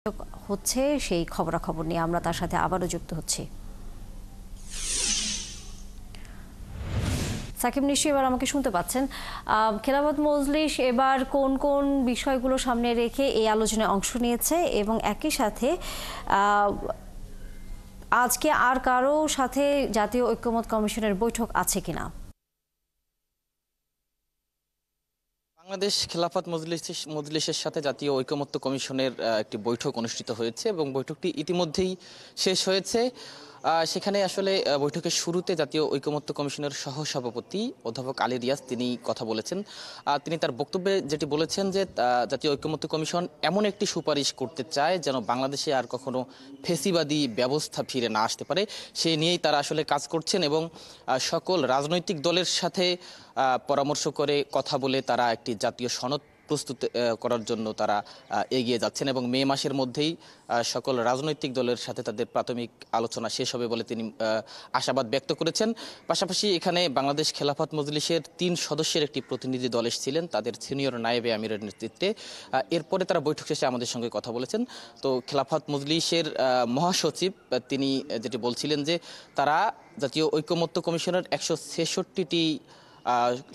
হচ্ছে সেই খবরাখবর নিয়ে আমরা তার সাথে আবারও যুক্ত হচ্ছি। সাকিব নিশ্চয়ই এবার আমাকে শুনতে পাচ্ছেন। খেলাফত মজলিস এবার কোন কোন বিষয়গুলো সামনে রেখে এই আলোচনায় অংশ নিয়েছে এবং একই সাথে আজকে আর কারো সাথে জাতীয় ঐক্যমত কমিশনের বৈঠক আছে কিনা? বাংলাদেশ খেলাফত মজলিসের সাথে জাতীয় ঐকমত্য কমিশনের একটি বৈঠক অনুষ্ঠিত হয়েছে এবং বৈঠকটি ইতিমধ্যেই শেষ হয়েছে। সেখানে আসলে বৈঠকের শুরুতে জাতীয় ঐকমত্য কমিশনের সহসভাপতি অধ্যাপক আলী রিয়াজ তিনি কথা বলেছেন। তিনি তার বক্তব্যে যেটি বলেছেন যে জাতীয় ঐকমত্য কমিশন এমন একটি সুপারিশ করতে চায় যেন বাংলাদেশে আর কখনো ফেসিবাদী ব্যবস্থা ফিরে না আসতে পারে, সেই নিয়েই তারা আসলে কাজ করছেন এবং সকল রাজনৈতিক দলের সাথে পরামর্শ করে কথা বলে তারা একটি জাতীয় সনদ প্রস্তুত করার জন্য তারা এগিয়ে যাচ্ছেন এবং মে মাসের মধ্যেই সকল রাজনৈতিক দলের সাথে তাদের প্রাথমিক আলোচনা শেষ হবে বলে তিনি আশাবাদ ব্যক্ত করেছেন। পাশাপাশি এখানে বাংলাদেশ খেলাফত মজলিসের ৩ সদস্যের একটি প্রতিনিধি দল এসেছিলেন তাদের সিনিয়র নায়েবে আমিরের নেতৃত্বে। এরপরে তারা বৈঠক শেষে আমাদের সঙ্গে কথা বলেছেন। তো খেলাফত মজলিসের মহাসচিব তিনি যেটি বলছিলেন যে তারা জাতীয় ঐকমত্য কমিশনের ১৬৬টি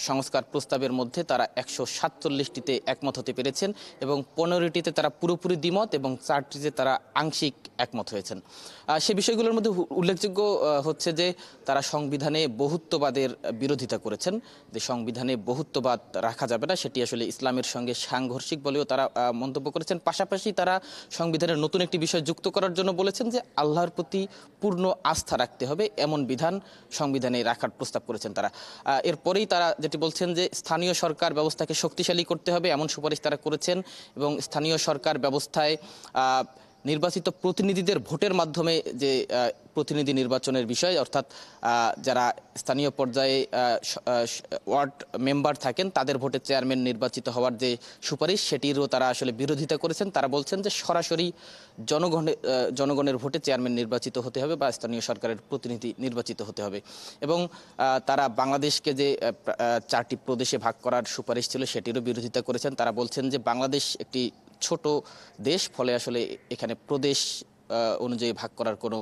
সংস্কার প্রস্তাবের মধ্যে তারা ১৪৭টিতে একমত হতে পেরেছেন এবং ১৫টিতে তারা পুরোপুরি দ্বিমত এবং ৪টিতে তারা আংশিক একমত হয়েছেন। সে বিষয়গুলোর মধ্যে উল্লেখযোগ্য হচ্ছে যে তারা সংবিধানে বহুত্ববাদের বিরোধিতা করেছেন, যে সংবিধানে বহুত্ববাদ রাখা যাবে না, সেটি আসলে ইসলামের সঙ্গে সাংঘর্ষিক বলেও তারা মন্তব্য করেছেন। পাশাপাশি তারা সংবিধানের নতুন একটি বিষয় যুক্ত করার জন্য বলেছেন যে আল্লাহর প্রতি পূর্ণ আস্থা রাখতে হবে এমন বিধান সংবিধানে রাখার প্রস্তাব করেছেন তারা। এরপরেই তারা যেটি বলছেন যে স্থানীয় সরকার ব্যবস্থাকে শক্তিশালী করতে হবে এমন সুপারিশ তারা করেছেন এবং স্থানীয় সরকার ব্যবস্থায় নির্বাচিত প্রতিনিধিদের ভোটের মাধ্যমে যে প্রতিনিধি নির্বাচনের বিষয়, অর্থাৎ যারা স্থানীয় পর্যায়ে ওয়ার্ড মেম্বার থাকেন তাদের ভোটে চেয়ারম্যান নির্বাচিত হওয়ার যে সুপারিশ সেটিরও তারা আসলে বিরোধিতা করেছেন। তারা বলছেন যে সরাসরি জনগণের ভোটে চেয়ারম্যান নির্বাচিত হতে হবে বা স্থানীয় সরকারের প্রতিনিধি নির্বাচিত হতে হবে এবং তারা বাংলাদেশকে যে 4টি প্রদেশে ভাগ করার সুপারিশ ছিল সেটিরও বিরোধিতা করেছেন। তারা বলছেন যে বাংলাদেশ একটি ছোট দেশ, ফলে আসলে এখানে প্রদেশ অনুযায়ী ভাগ করার কোনো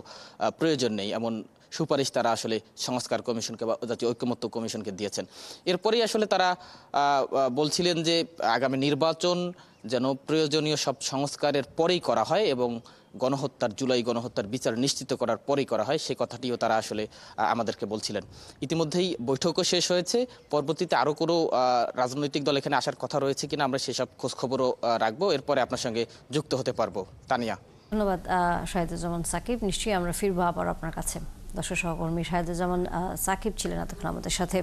প্রয়োজন নেই এমন সুপারিশ তারা আসলে সংস্কার কমিশনকে বা জাতীয় ঐকমত্য কমিশনকে দিয়েছেন। এরপরেই আসলে তারা বলছিলেন যে আগামী নির্বাচন যেন প্রয়োজনীয় সব সংস্কারের পরেই করা হয় এবং জুলাই গণহত্যার বিচার নিশ্চিত করার পরেই করা হয়, সে কথাটিও তারা আসলে আমাদেরকে বলছিলেন। ইতিমধ্যেই বৈঠকও শেষ হয়েছে, পরবর্তীতে আরও কোনো রাজনৈতিক দল এখানে আসার কথা রয়েছে কিনা আমরা সেসব খোঁজখবরও রাখবো, এরপরে আপনার সঙ্গে যুক্ত হতে পারবো। তানিয়া, ধন্যবাদ শাহেদুজ্জামান সাকিব। নিশ্চয়ই আমরা ফিরবো আবার আপনার কাছে। দর্শক সহকর্মী শাহেদুজ্জামান সাকিব ছিলেন এতক্ষণ আমাদের সাথে।